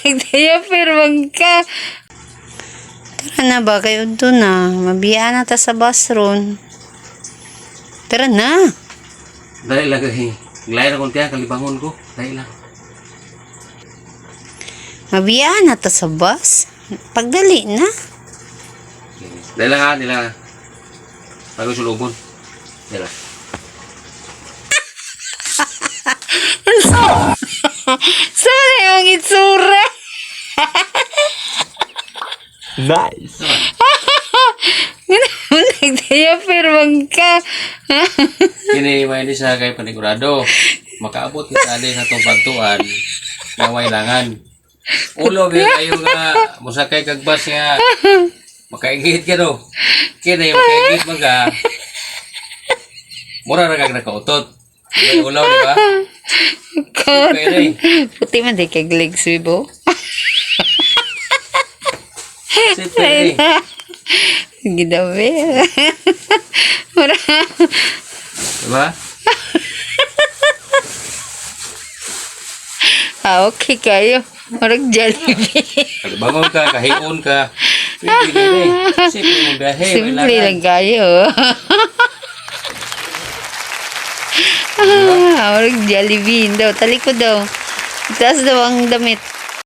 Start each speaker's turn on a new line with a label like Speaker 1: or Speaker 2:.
Speaker 1: Nagdayapir wag ka. Tara na ba kayo doon na. Mabiyaan na ta sa basron. Tara na.
Speaker 2: Dali lang eh. Glay na kung tiyan, kalibangon ko. Dali lang.
Speaker 1: Mabiyaan na ta sa bus. Pagdali na.
Speaker 2: Dali lang ha, dali lang ha. Bago sulubon. Dali lang.
Speaker 1: Saan yung itsura?
Speaker 2: Nice!
Speaker 1: Nagdayapir wag ka.
Speaker 2: Kini may di sa kay panigurado. Makaabot kita di sa itong pagtuan na wailangan. Ulo biya kayo nga musakay kag bus nga makaingit ka no. Kini makaingit man ka. Mura na kag nakautot. Ulaw di ba? Okay rin.
Speaker 1: Puti man di kag legs wibo.
Speaker 2: Siyempre rin.
Speaker 1: Gidawi.
Speaker 2: Diba?
Speaker 1: Okay kayo. Marag Jollibee.
Speaker 2: Bangon ka, kahion ka. Pwede rin. Simple mo biyahe.
Speaker 1: Simple lang kayo. Marag Jollibee daw. Talikod daw. Itaas daw ang damit.